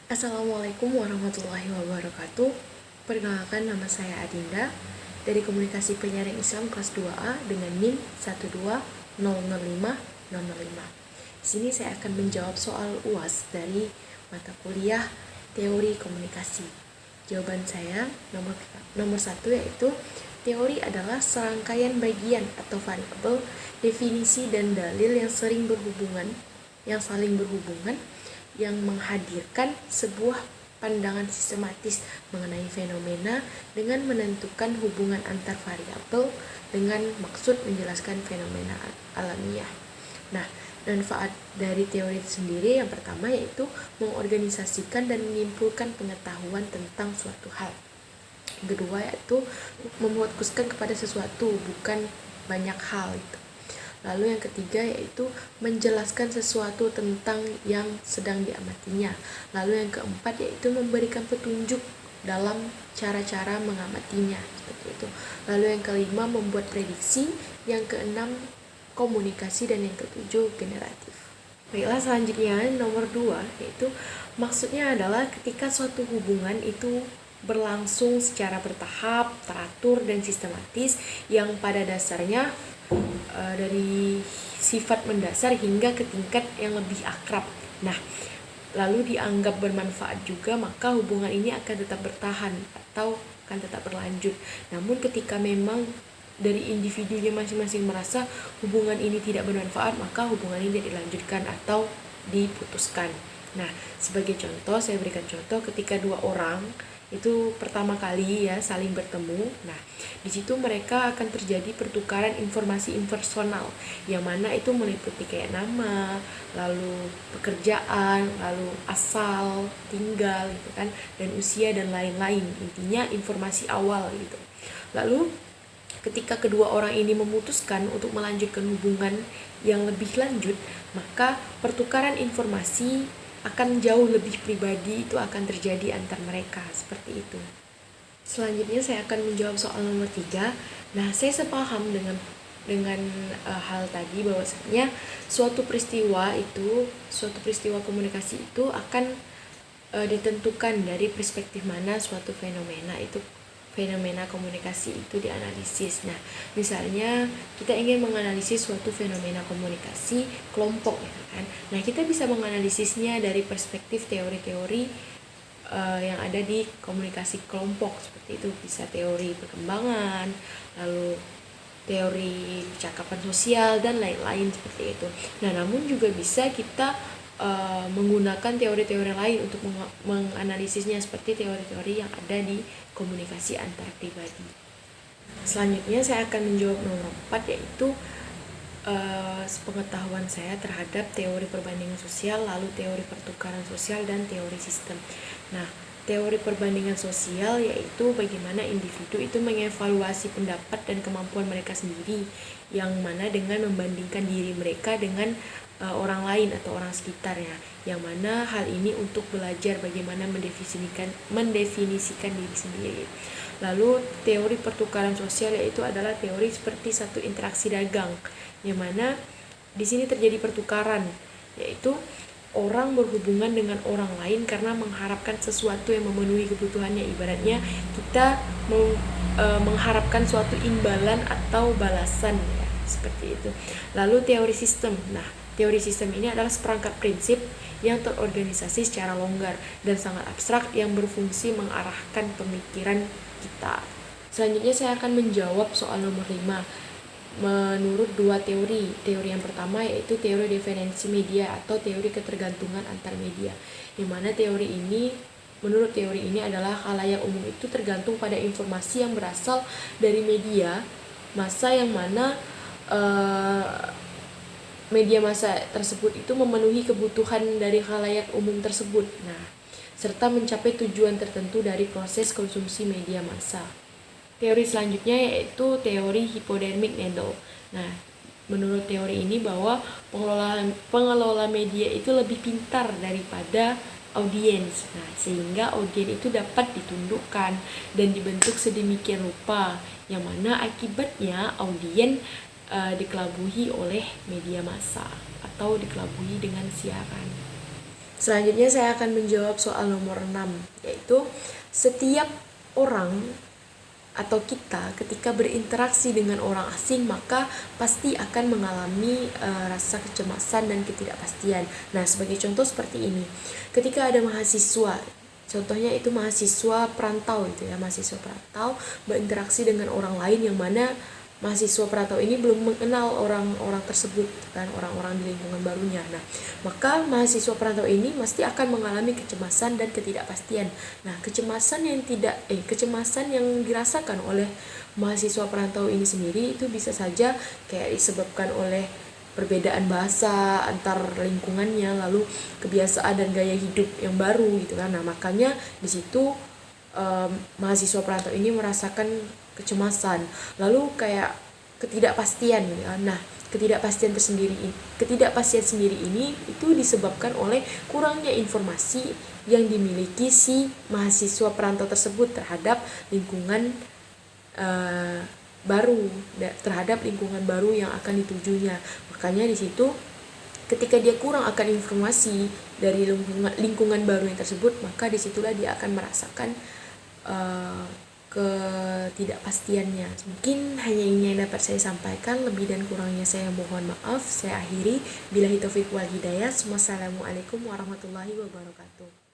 Assalamualaikum warahmatullahi wabarakatuh. Perkenalkan, nama saya Adinda dari Komunikasi Penyiaran Islam kelas 2A dengan NIM 1200505. Di sini saya akan menjawab soal UAS dari mata kuliah Teori Komunikasi. Jawaban saya nomor 1 yaitu teori adalah serangkaian bagian atau variabel, definisi dan dalil yang saling berhubungan yang menghadirkan sebuah pandangan sistematis mengenai fenomena dengan menentukan hubungan antar variabel dengan maksud menjelaskan fenomena alamiah. Nah, manfaat dari teori itu sendiri yang pertama yaitu mengorganisasikan dan menyimpulkan pengetahuan tentang suatu hal. Yang kedua yaitu memutuskan kepada sesuatu, bukan banyak hal itu. Lalu yang ketiga yaitu menjelaskan sesuatu tentang yang sedang diamatinya. Lalu yang keempat yaitu memberikan petunjuk dalam cara-cara mengamatinya, seperti itu. Lalu yang kelima membuat prediksi, yang keenam komunikasi, dan yang ketujuh generatif. Baiklah, selanjutnya nomor 2 yaitu maksudnya adalah ketika suatu hubungan itu berlangsung secara bertahap, teratur, dan sistematis yang pada dasarnya dari sifat mendasar hingga ke tingkat yang lebih akrab. Nah, lalu dianggap bermanfaat juga, maka hubungan ini akan tetap bertahan atau akan tetap berlanjut. Namun ketika memang dari individunya masing-masing merasa hubungan ini tidak bermanfaat, maka hubungan ini tidak dilanjutkan atau diputuskan. Nah, sebagai contoh, saya berikan contoh ketika dua orang itu pertama kali ya saling bertemu. Nah, di situ mereka akan terjadi pertukaran informasi impersonal yang mana itu meliputi kayak nama, lalu pekerjaan, lalu asal tinggal gitu kan, dan usia dan lain-lain. Intinya informasi awal gitu. Lalu ketika kedua orang ini memutuskan untuk melanjutkan hubungan yang lebih lanjut, maka pertukaran informasi akan jauh lebih pribadi itu akan terjadi antar mereka, seperti itu. Selanjutnya saya akan menjawab soal nomor 3. Nah, saya sepaham dengan hal tadi bahwasanya suatu peristiwa komunikasi itu akan ditentukan dari perspektif mana suatu fenomena komunikasi itu dianalisis. Nah, misalnya kita ingin menganalisis suatu fenomena komunikasi kelompok ya kan. Nah, kita bisa menganalisisnya dari perspektif teori-teori yang ada di komunikasi kelompok, seperti itu. Bisa teori perkembangan, lalu teori percakapan sosial dan lain-lain seperti itu. Nah, namun juga bisa kita menggunakan teori-teori lain untuk menganalisisnya, seperti teori-teori yang ada di komunikasi antar pribadi. Selanjutnya saya akan menjawab nomor 4 yaitu pengetahuan saya terhadap teori perbandingan sosial, lalu teori pertukaran sosial, dan teori sistem. Nah, teori perbandingan sosial yaitu bagaimana individu itu mengevaluasi pendapat dan kemampuan mereka sendiri, yang mana dengan membandingkan diri mereka dengan orang lain atau orang sekitarnya, yang mana hal ini untuk belajar bagaimana mendefinisikan diri sendiri. Lalu teori pertukaran sosial yaitu adalah teori seperti satu interaksi dagang, yang mana di sini terjadi pertukaran, yaitu orang berhubungan dengan orang lain karena mengharapkan sesuatu yang memenuhi kebutuhannya. Ibaratnya kita mengharapkan suatu imbalan atau balasan ya, seperti itu. Lalu teori sistem. Nah, teori sistem ini adalah seperangkat prinsip yang terorganisasi secara longgar dan sangat abstrak yang berfungsi mengarahkan pemikiran kita. Selanjutnya saya akan menjawab soal nomor 5. Menurut dua teori yang pertama yaitu teori dependensi media atau teori ketergantungan antar media, di mana menurut teori ini adalah khalayak umum itu tergantung pada informasi yang berasal dari media massa, yang mana media massa tersebut itu memenuhi kebutuhan dari khalayak umum tersebut. Nah, serta mencapai tujuan tertentu dari proses konsumsi media massa. Teori selanjutnya yaitu teori hypodermic needle. Nah, menurut teori ini bahwa pengelola media itu lebih pintar daripada audiens. Nah, sehingga audiens itu dapat ditundukkan dan dibentuk sedemikian rupa, yang mana akibatnya audiens dikelabuhi oleh media massa atau dikelabuhi dengan siaran. Selanjutnya saya akan menjawab soal nomor 6, yaitu setiap orang atau kita ketika berinteraksi dengan orang asing maka pasti akan mengalami rasa kecemasan dan ketidakpastian. Nah, sebagai contoh seperti ini. Ketika ada mahasiswa, contohnya itu mahasiswa perantau gitu ya, mahasiswa perantau berinteraksi dengan orang lain yang mana mahasiswa perantau ini belum mengenal orang-orang tersebut kan, orang-orang di lingkungan barunya. Nah, maka mahasiswa perantau ini pasti akan mengalami kecemasan dan ketidakpastian. Nah, kecemasan yang dirasakan oleh mahasiswa perantau ini sendiri itu bisa saja kayak disebabkan oleh perbedaan bahasa antar lingkungannya, lalu kebiasaan dan gaya hidup yang baru gitu kan. Nah, makanya di situ mahasiswa perantau ini merasakan kecemasan, lalu kayak ketidakpastian gitu kan. Nah, ketidakpastian sendiri ini itu disebabkan oleh kurangnya informasi yang dimiliki si mahasiswa perantau tersebut terhadap lingkungan baru yang akan ditujunya. Makanya di situ ketika dia kurang akan informasi dari lingkungan baru yang tersebut, maka disitulah dia akan merasakan ketidakpastiannya. Mungkin hanya ini yang dapat saya sampaikan, lebih dan kurangnya saya mohon maaf. Saya akhiri, billahi taufiq wal hidayah. Wassalamualaikum warahmatullahi wabarakatuh.